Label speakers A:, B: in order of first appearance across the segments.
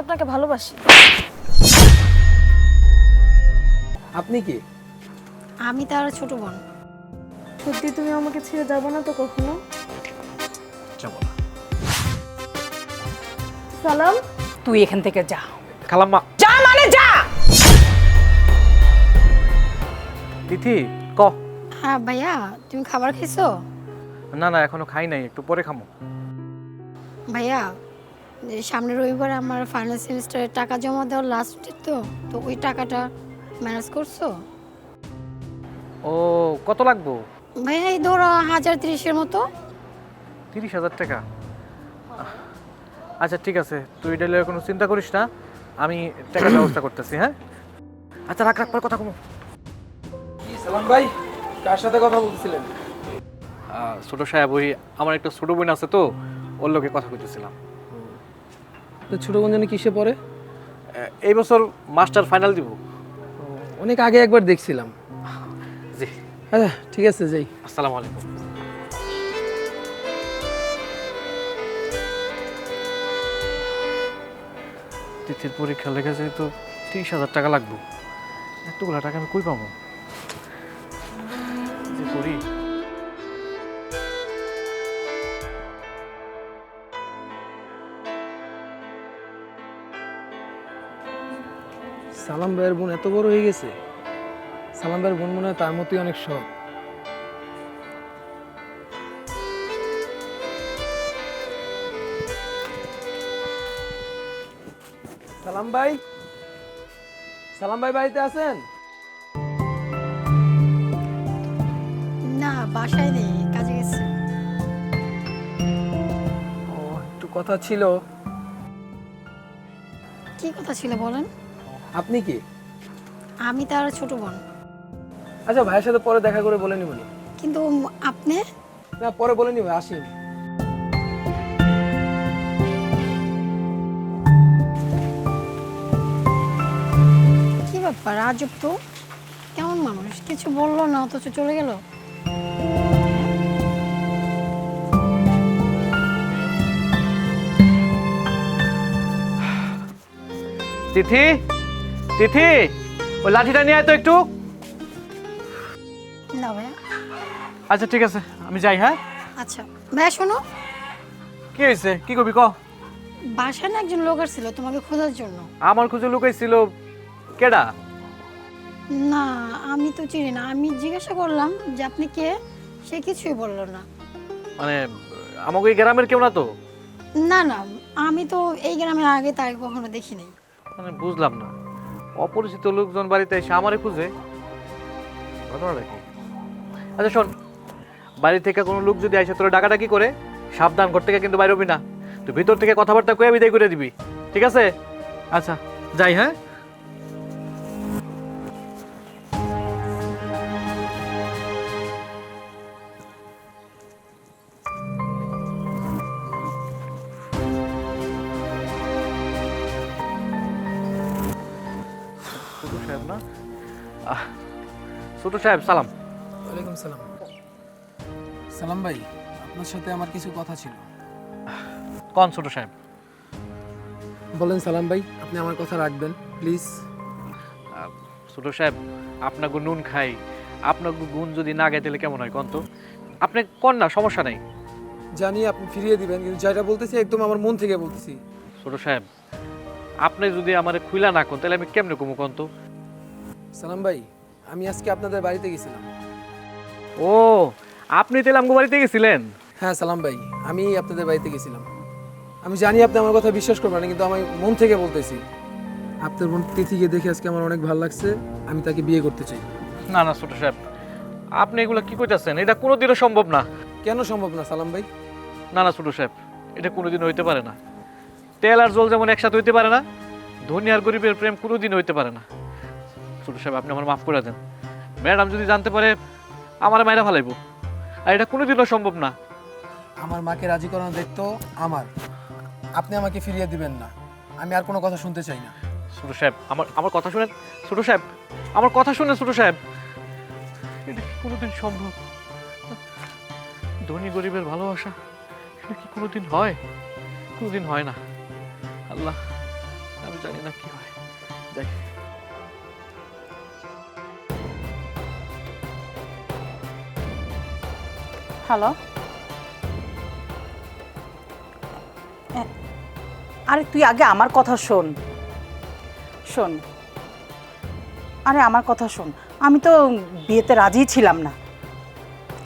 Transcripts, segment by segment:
A: আপনাকে ভালোবাসি।
B: আপনি কি?
C: আমি তার ছোট বোন।
A: সত্যি তুমি আমাকে ছেড়ে যাবো না তো কখনো?
B: যাবো না।
A: সালাম,
D: তুই এখান থেকে যা।
B: খালাম্মা।
D: যা মানে যা।
B: তিথি ক।
C: হ্যাঁ ভাইয়া, তুমি খাবার খেয়েছো?
B: না না এখনো খাই নাই, একটু পরে খামো।
C: ভাইয়া, সামনের রবিবার আমার ফাইনাল সেমিস্টারের টাকা জমা দেওয়ার লাস্ট ডেট, তো ওই টাকাটা ম্যানেজ করছো?
B: ও কত লাগবো?
C: ভাইয়া এই ধরো 1030-এর মতো।
B: 30,000 টাকা? আচ্ছা ঠিক আছে, তুই ডেলের কোনো চিন্তা করিস না, আমি টাকার ব্যবস্থা করতেছি। হ্যাঁ আচ্ছা রাখ রাখ, পরে কথা কমো।
E: কি সালাম ভাই, কার সাথে কথা বলছিলেন?
B: ছোট সাহেব, ওই আমার একটা ছোট বোন আছে তো, ওর লোকে কথা কইতেছিলাম।
E: তো ছোট বোন জানি কিসে পড়ে?
B: এই বছর মাস্টার ফাইনাল দিব।
E: অনেক আগে একবার দেখছিলাম।
B: জি।
E: আচ্ছা ঠিক আছে, যাই।
B: আসসালামু আলাইকুম। তিথির পরীক্ষা লেগেছে তো 30,000 টাকা লাগবে। এতগুলা টাকা আমি কই পাবো? যে করি।
E: সালাম ভাইয়ের বোন এত বড় হয়ে গেছে। সালাম ভাইয়ের বোন মনে হয় তার মতোই অনেক সৎ। সালাম ভাই, সালাম ভাই বাড়িতে আছেন?
C: না, বাসায় নেই, কাজে গেছে।
E: ও একটু কথা ছিল।
C: কি কথা ছিল বলেন?
E: আপনি কি?
C: আমি তার ছোট বোন।
E: আচ্ছা ভাইয়ের সাথে পরে দেখা করে বলে নিব।
C: কিন্তু আপনি?
E: না পরে বলে নিব, আসি।
C: কি ব্যাপার, আজব তো। কেমন মানুষ, কিছু বললো না অথচ চলে গেল।
B: তিথি, তিথি, ওই লাঠিটা নিয়ে আয় তো একটু।
C: না ভাইয়া।
B: আচ্ছা ঠিক আছে, আমি যাই। হ্যাঁ
C: আচ্ছা ভাইয়া, শোনো।
B: কি হয়েছে, কি করবি ক?
C: বাসায় না একজন লোক আসছিল তোমাকে খোঁজার জন্য।
B: আমার খুঁজে লুকাইছিল? কেডা?
C: না, আমি তো চিনি না। আমি জিজ্ঞাসা করলাম যে আপনি কে, সে কিছুই বললো না।
B: মানে আমাকে এই গ্রামের কেউ না তো?
C: না না, আমি তো এই গ্রামে আগে তাকে কখনো দেখিনি।
B: মানে বুঝলাম না, অপরিচিত লোকজন বাড়িতে এসে আমারে খুঁজে, ঘটনাটা কি? আচ্ছা শোন, বাড়ি থেকে কোনো লোক যদি আসে তোর ডাকাডাকি করে, সাবধান, ঘর থেকে কিন্তু বাইরে হবি না। তুই ভিতর থেকে কথাবার্তা কয়ে বিদায় করে দিবি, ঠিক আছে? আচ্ছা যাই। হ্যাঁ ছোট সাহেব না? ছোট সাহেব সালাম।
E: ওয়ালাইকুম সালাম। সালাম ভাই, আপনার সাথে আমার কিছু কথা ছিল।
B: কোন ছোট সাহেব?
E: বলেন সালাম ভাই, আপনি আমার কথা রাখবেন প্লিজ।
B: ছোট সাহেব, আপনাকে নুন খাই, আপনাকে গুণ যদি না গাই তাহলে কেমন হয় কোন তো? আপনি কোন না, সমস্যা নাই।
E: জানি আপনি ফিরিয়ে দিবেন, কিন্তু যেটা বলতেছি একদম আমার মন থেকে বলতেছি।
B: ছোট সাহেব, আপনি যদি আমার খুইলা না কোন তাহলে আমি কেমনে কমু কোন তো?
E: সালাম ভাই, আমি আজকে আপনাদের বাড়িতে গেছিলাম।
B: ও, আপনি তাহলে আমগো বাড়িতে গেছিলেন?
E: হ্যাঁ সালাম ভাই, আমি আপনাদের বাড়িতে গেছিলাম। আমি জানি আপনি আমার কথা বিশ্বাস করবেন না, কিন্তু আমি মন থেকে বলতেছি, আপনার বোন তিথিকে দেখে আজকে আমার অনেক ভালো লাগছে। আমি তাকে বিয়ে করতে চাই।
B: না না ছোট সাহেব, আপনি এগুলো কি কইতাছেন? এটা কোনোদিনও সম্ভব না।
E: কেন সম্ভব না সালাম ভাই?
B: না না ছোট সাহেব, এটা কোনোদিন হইতে পারে না। তেল আর জল যেমন একসাথে হইতে পারে না, ধনী আর গরিবের প্রেম কোনোদিন হইতে পারে না। ছোট সাহেব, আপনি আমার মাফ করে দেন। ম্যাডাম যদি জানতে পারে আমার মায়েরা ফালাইব, আর এটা কোনোদিনও সম্ভব না।
E: আমার মাকে রাজি করানোর দায়িত্ব আমার। আপনি আমাকে ফিরিয়ে দিবেন না, আমি আর কোনো কথা শুনতে চাই না।
B: ছোট সাহেব, আমার আমার কথা শুনেন। ছোট সাহেব, আমার কথা শুনেন। ছোট সাহেব, এটা কি কোনোদিন সম্ভব? ধনী গরিবের ভালোবাসা এটা কি কোনোদিন হয়? কোনোদিন হয় না। আল্লাহ, জানি না কি হয়। যাই।
D: হ্যালো, আরে তুই আগে আমার কথা শোন শোন আরে আমার কথা শোন। আমি তো বিয়েতে রাজি ছিলাম না,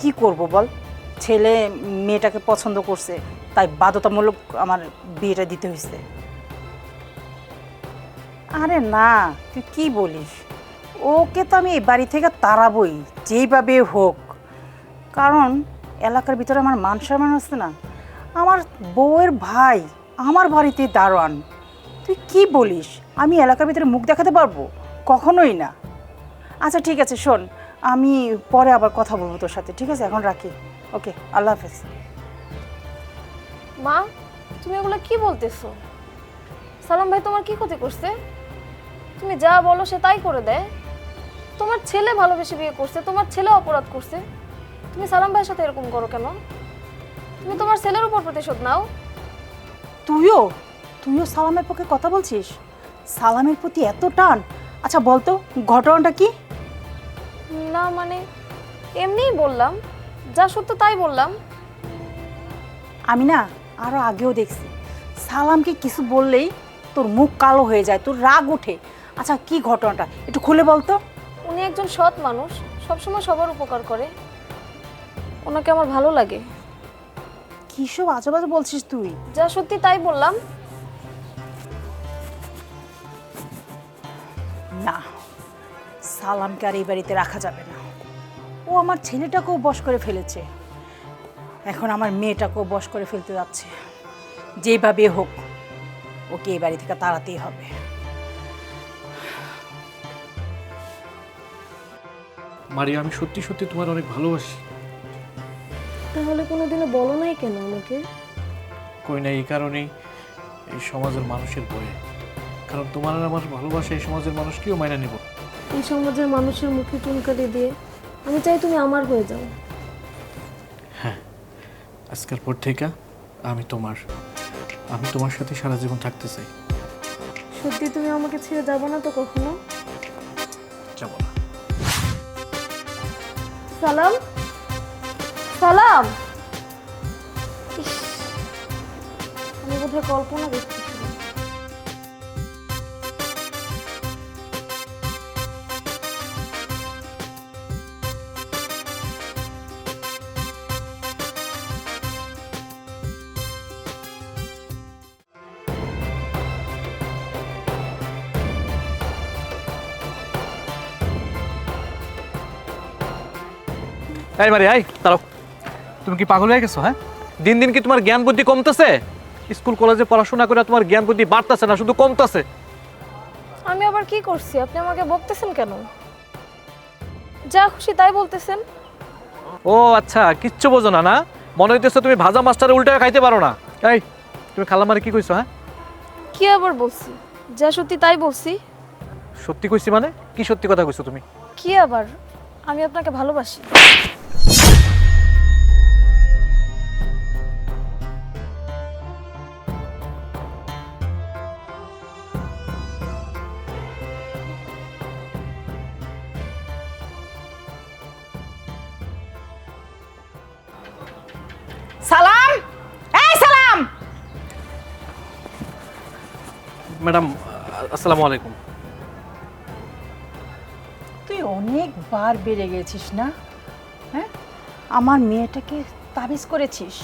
D: কি করব বল? ছেলে মেয়েটাকে পছন্দ করছে, তাই বাধ্যতামূলক আমার বিয়েটা দিতে হয়েছে। আরে না, তুই কি বলিস? ওকে তো আমি এই বাড়ি থেকে তাড়াবই যেইভাবে হোক, কারণ এলাকার ভিতরে আমার মান সম্মান আছে না। আমার বউয়ের ভাই আমার বাড়িতে দারোয়ান। তুই কি বলিস? আমি এলাকার ভিতরে মুখ দেখাতে পারবো? কখনোই না। আচ্ছা ঠিক আছে, শোন, আমি পরে আবার কথা বলবো তোর সাথে, ঠিক আছে? এখন রাখি। ওকে, আল্লাহ হাফেজ।
A: মা, তুমি এগুলো কি বলতেছো? সালাম ভাই তোমার কি ক্ষতি করছে? তুমি যা বলো সে তাই করে দেয়। তোমার ছেলে ভালোবেসে বিয়ে করছে, তোমার ছেলে অপরাধ করছে, তুমি সালাম ভাইয়ের সাথে এরকম করো কেন? তুমি তোমার ছেলের উপর প্রতিশোধ নাও।
D: তুইও তুইও সালামের পক্ষে কথা বলছিস? সালামের প্রতি এত টান? আচ্ছা বলতো ঘটনাটা কি?
A: না মানে এমনিই বললাম, যা সত্য তাই বললাম।
D: আমি না আরো আগেও দেখছি সালামকে কিছু বললেই তোর মুখ কালো হয়ে যায়, তোর রাগ ওঠে। আচ্ছা কি ঘটনাটা একটু খুলে বলতো।
A: উনি একজন সৎ মানুষ, সবসময় সবার উপকার করে, ওনাকে আমার ভালো লাগে।
D: কি সব আজেবাজে বলছিস তুই?
A: যা সত্যি তাই বললাম।
D: না, সালামকে আর এই বাড়িতে রাখা যাবে না। ও আমার ছেলেটাকেও বশ করে ফেলেছে, এখন আমার মেয়েটাকেও বশ করে ফেলতে যাচ্ছে। যেভাবে হোক ওকে এই বাড়ি থেকে তাড়াতেই হবে।
B: মারিয়া, আমি সত্যি সত্যি তোমার অনেক ভালোবাসি।
A: তাহলে কোনোদিনও বলো নাই কেন আমাকে?
B: কই না এই কারণেই, এই সমাজের মানুষের ভয়ে। কারণ তোমার আর আমার ভালোবাসা এই সমাজের মানুষ কেউ মাইনা নিব।
A: এই সমাজের মানুষের মুখে চুনকালি দিয়ে আমি চাই তুমি আমার হয়ে যাও।
B: হ্যাঁ, আজকের পর থেকে আমি তোমার সাথে সারা জীবন থাকতে চাই।
A: সত্যি তুমি আমাকে ছেড়ে যাবো না তো কখনো?
B: যাবো না।
A: সালাম, সালাম। ইস, আমি বোধহয় কল্পনা দেখতেছিলাম।
B: এই মারি, আই দাঁড়াও। তুমি কি পাগল হয়ে গেছো? হ্যাঁ, দিন দিন কি তোমার জ্ঞান বুদ্ধি কমতেছে? স্কুল কলেজে পড়াশোনা করে তোমার জ্ঞান বুদ্ধি বাড়তেছে না, শুধু কমতেছে।
A: আমি আবার কি করছি? আপনি আমাকে বকতেছেন কেন? যা খুশি তাই বলতেছেন।
B: ও আচ্ছা, কিচ্ছু বোঝো না না? মনে হইতেছে তুমি ভাজা মাছটারে উল্টে খাইতে পারো না। এই, তুমি খালামারে কি কইছো? হ্যাঁ,
A: কি আবার বলছি? যা সত্যি তাই বলছি।
B: সত্যি কইছি মানে? কি সত্যি কথা কইছো তুমি?
A: কি আবার? আমি আপনাকে ভালোবাসি।
D: সালাম, এই সালাম।
B: ম্যাডাম, আসসালামু আলাইকুম।
D: তুই অনেকবার বেড়ে গেছিস না? হ্যাঁ, আমার মেয়েটাকে তাবিজ করেছিস,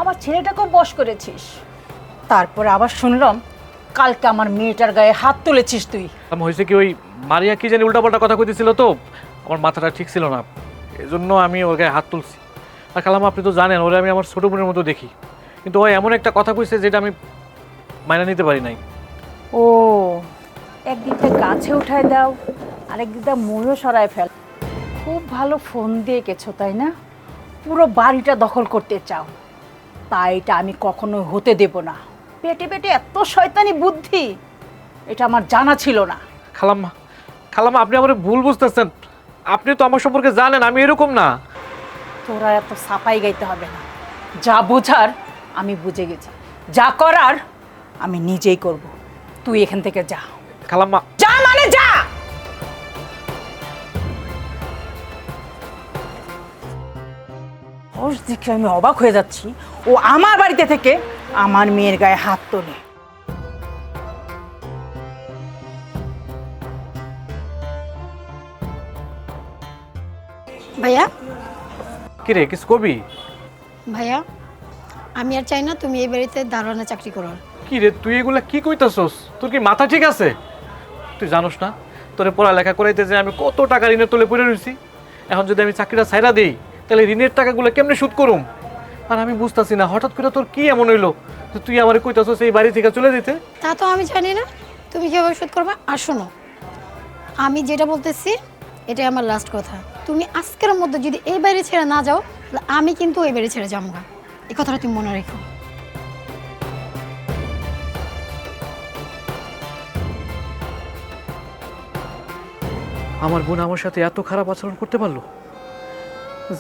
D: আমার ছেলেটাকেও বশ করেছিস, তারপরে আবার শুনলাম কালকে আমার মেয়েটার গায়ে হাত তুলেছিস তুই।
B: হয়েছে কি, ওই মারিয়া কি জানি উল্টাপাল্টা কথা কইতেছিল, তো আমার মাথাটা ঠিক ছিল না, এজন্য আমি ওর গায়ে হাত তুলছি। আর খালামা, আপনি তো জানেন ওরে আমি আমার ছোট বোনের মতো দেখি, কিন্তু ওই এমন একটা কথা কইছে যেটা আমি মাইনা নিতে পারি নাই।
D: ও, একদিকটা গাছে উঠায় দাও, আরেকদিকটা ময়ও সরায় ফেল। খুব ভালো ফোন দিয়ে গেছো তাই না? পুরো বাড়িটা দখল করতে চাও, তাই এটা আমি কখনোই হতে দেব না। পেটে পেটে এত শয়তানি বুদ্ধি, এটা আমার জানা ছিল না।
B: খালাম্মা, খালাম্মা, আপনি আমার ভুল বুঝতেছেন। আপনি তো আমার সম্পর্কে জানেন আমি এরকম না।
D: তোরা এত সাপাই গাইতে হবে না, যা বোঝার আমি বুঝে গেছি, যা করার আমি নিজেই করব। তুই এখান থেকে যা।
B: খালাম্মা,
D: যা মানে যা। ওর দেখে আমি অবাক হয়ে যাচ্ছি, ও আমার বাড়িতে থেকে আমার মেয়ের গায়ে হাত তোলে।
C: ভাইয়া
B: কি রে, কিছু কবি?
C: ভাইয়া আমি আর চাই না তুমি এই বাড়িতে দারোয়ানের চাকরি করো।
B: কি রে, তুই এগুলা কি কইতাছস? তোর কি মাথা ঠিক আছে? তুই জানোস না তোরে পড়ালেখা করাইতে যে আমি কত টাকা ঋণের তলে পড়ে রইছি? এখন যদি আমি চাকরিটা ছাইরা দেই তাহলে ঋণের টাকাগুলো কেমনে শোধ করুম? আর আমি বুঝতাছি না হঠাৎ করে তোর কি এমন হইলো যে তুই আমারে কইতাছস এই বাড়ি থেকে চলে যেতে?
C: তা তো আমি জানি না তুমি কিভাবে শোধ করবে। আর শোনো, আমি যেটা বলতেছি এটাই আমার লাস্ট কথা। তুমি আজকের মধ্যে যদি এই বাড়ি ছেড়ে না যাও তাহলে আমি কিন্তু এই বাড়ি ছেড়ে যাবো না। এই কথাটা তুমি মনে রেখো।
B: আমার বোন আমার সাথে এত খারাপ আচরণ করতে পারলো?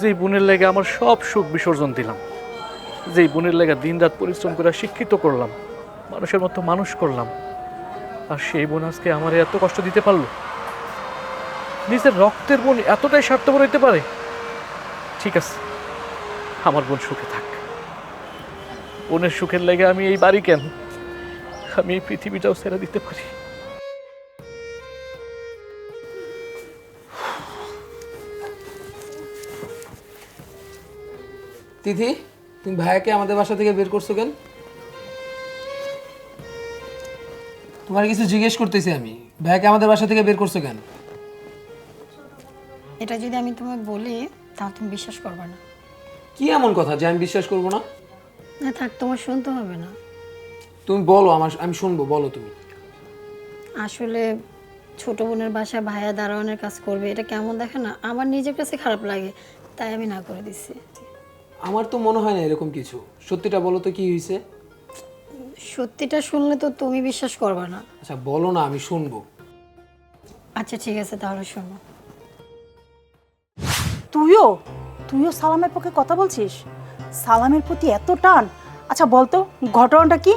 B: যেই বোনের লেগে আমার সব সুখ বিসর্জন দিলাম, যেই বোনের লেগে দিনরাত পরিশ্রম করে শিক্ষিত করলাম, মানুষের মতো মানুষ করলাম, আর সেই বোন আজকে আমার এত কষ্ট দিতে পারলো? নিজের রক্তের বোন এতটাই স্বার্থপর হইতে পারে? ঠিক আছে, আমার বোন সুখে থাক। বোনের সুখের লেগে আমি এই বাড়ি কেন, আমি এই পৃথিবীটাও ছেড়ে দিতে পারি।
E: তিথি, তুমি ভাইয়াকে আমাদের বাসা থেকে বের করছো কেন? তোমার কিছু জিজ্ঞেস করতেছি আমি, ভাইয়াকে আমাদের বাসা থেকে বের করছো কেন?
C: এটা যদি আমি তোমায় বলি তাহলে তুমি বিশ্বাস করবে না।
E: কি এমন কথা যে আমি বিশ্বাস করবো না?
C: না থাক, তোমার শুনতে হবে না।
E: তুমি বলো, আমি শুনবো, বলো তুমি।
C: আসলে ছোট বোনের বাসা ভাইয়া দারোয়ানের কাজ করবে, এটা কেমন দেখে না, আমার নিজের কাছে খারাপ লাগে, তাই আমি না করে দিচ্ছি।
E: আমার তো মনে হয় না এরকম কিছু। সত্যিটা বলো তো, কি হয়েছে?
C: সত্যিটা শুনলে তো তুমি বিশ্বাস করবে না।
E: আচ্ছা বলো না, আমি শুনবো।
C: আচ্ছা ঠিক আছে, তাহলে শোনো।
D: তুইও তুইও সালামের পক্ষে কথা বলছিস? সালামের প্রতি এত টান? আচ্ছা বলতো ঘটনাটা কি?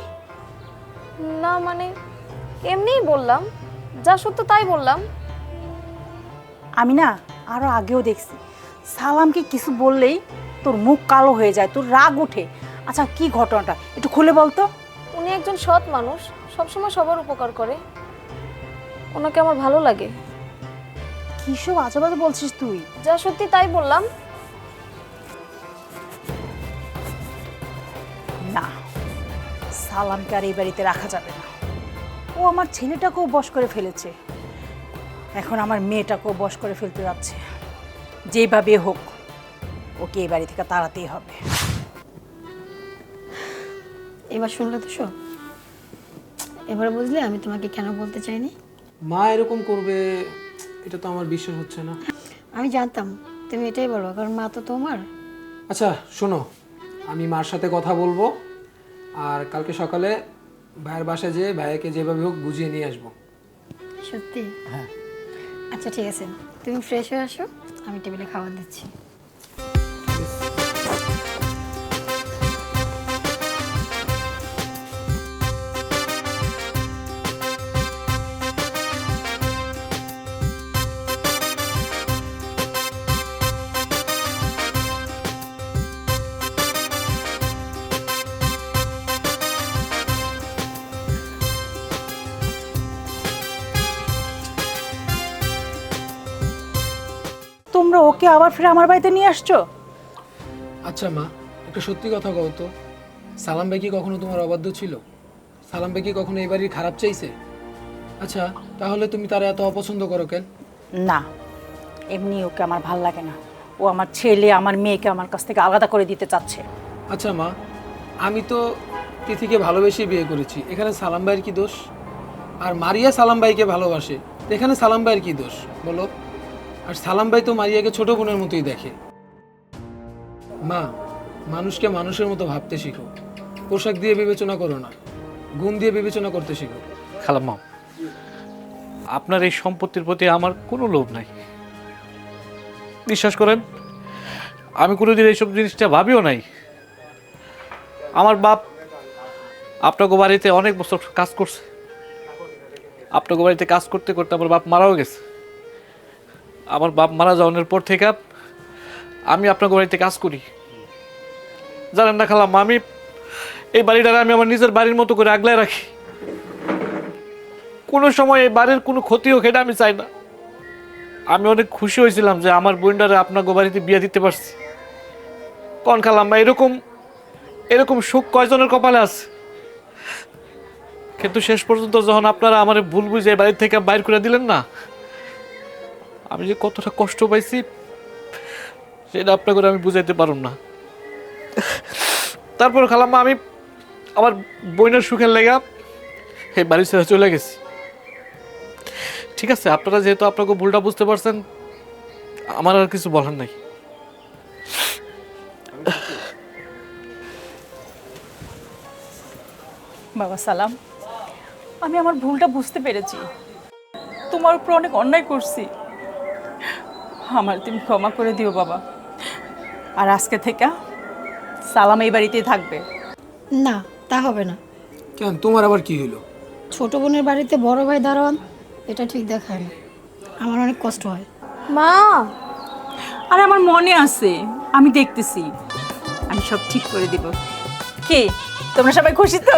A: না মানে এমনিই বললাম, যা সত্য তাই বললাম।
D: আমি না আরো আগেও দেখছি সালামকে কিছু বললেই তোর মুখ কালো হয়ে যায়, তোর রাগ ওঠে। আচ্ছা কি ঘটনাটা একটু খুলে বলতো।
A: উনি একজন সৎ মানুষ, সবসময় সবার উপকার করে, ওনাকে আমার ভালো লাগে।
D: কিসব আজে বাজে বলছিস তুই?
A: যা সত্যি তাই বললাম।
D: না, সালামকে আর এই বাড়িতে রাখা যাবে না। ও আমার ছেলেটাকেও বশ করে ফেলেছে, এখন আমার মেয়েটাকেও বশ করে ফেলতে যাচ্ছে। যেভাবে হোক ওকে এই বাড়ি থেকে তাড়াতেই হবে।
C: এবার শুনলে তো সব, এবার বুঝলে আমি তোমাকে কেন বলতে চাইনি।
E: মা এরকম করবে এটা তো আমার বিশ্বাস হচ্ছে না।
C: আমি জানতাম তুমি এটাই বলবো, কারণ মা তো তোমার।
E: আচ্ছা শোনো, আমি মার সাথে কথা বলবো, আর কালকে সকালে ভাইয়ের বাসায় যেয়ে ভাইয়াকে যেভাবে হোক বুঝিয়ে নিয়ে আসবো।
C: সত্যি?
E: হ্যাঁ।
C: আচ্ছা ঠিক আছে, তুমি ফ্রেশ হয়ে আসো, আমি টেবিলে খাবার দিচ্ছি।
D: তোমরা ওকে আবার ফিরে আমার বাড়িতে নিয়ে আসছো?
E: আচ্ছা মা, একটা সত্যি কথা কও তো, সালাম ভাই কি কখনো তোমার অবাধ্য ছিল? সালাম ভাই কি কখনো এই বাড়ির খারাপ চাইছে? আচ্ছা তাহলে তুমি তারা এত অপছন্দ করো কেন?
D: না, এমনি ওকে আমার ভাল লাগে না। ও আমার ছেলে, আমার মেয়েকে আমার কাছ থেকে আলাদা করে দিতে চাচ্ছে।
E: আচ্ছা মা, আমি তো তিথিকে ভালোবেসে বিয়ে করেছি, এখানে সালাম ভাইয়ের কি দোষ? আর মারিয়া সালাম ভাইকে ভালোবাসে, এখানে সালাম ভাইয়ের কি দোষ বলো? আর সালাম ভাই তো মারিয়াকে ছোট বোনের মতোই দেখে। মা, মানুষকে মানুষের মতো ভাবতে শিখো, পোশাক দিয়ে বিবেচনা করো না, গুণ দিয়ে বিবেচনা করতে শিখো।
B: খালাম্মা, আপনার এই সম্পত্তির প্রতি আমার কোনো লোভ নাই, বিশ্বাস করেন। আমি কোনোদিন এইসব জিনিসটা ভাবিও নাই। আমার বাপ আপনাকে বাড়িতে অনেক বছর কাজ করছে, আপনাকে বাড়িতে কাজ করতে করতে আমার বাপ মারাও গেছে। আমার বাপ মারা যাওয়ার পর থেকে আমি আপনাকে বাড়িতে কাজ করি। জানেন না খালাম্মা, আমি এই বাড়িটারে আমি আমার নিজের বাড়ির মতো করে আগলায় রাখি। কোনো সময় এই বাড়ির কোনো ক্ষতি হোক এটা আমি চাই না। আমি অনেক খুশি হয়েছিলাম যে আমার বোনটারে আপনাকে বাড়িতে বিয়ে দিতে পারছি। কোন খালাম্মা, এরকম এরকম সুখ কয়জনের কপালে আছে? কিন্তু শেষ পর্যন্ত যখন আপনারা আমার ভুল বুঝে এই বাড়ি থেকে বাইর করে দিলেন না, আমি যে কতটা কষ্ট পাইছি সেটা আপনাকে আমি বুঝাইতে পারুম না। তারপর খালাম্মা, আমি আমার বোনের সুখের লেগা এই বাড়ি ছেড়ে চলে গেছি। ঠিক আছে, আপনারা যেহেতু আপনাকে ভুলটা বুঝতে পারছেন, আমার আর কিছু বলার নাই।
F: বাবা সালাম, আমি আমার ভুলটা বুঝতে পেরেছি। তোমার উপর অনেক অন্যায় করছি, আমার তুমি ক্ষমা করে দিও বাবা। আর আজকে থেকে সালাম এই বাড়িতেই থাকবে।
C: না, তা হবে না।
E: কেন, তোমার আবার কি হলো?
C: ছোট বোনের বাড়িতে বড় ভাই দারোয়ান, এটা ঠিক দেখায় না। আমার অনেক কষ্ট হয়।
A: মা,
F: আর আমার মনে আছে, আমি দেখতেছি, আমি সব ঠিক করে দিব। কে তোমরা সবাই খুশি তো?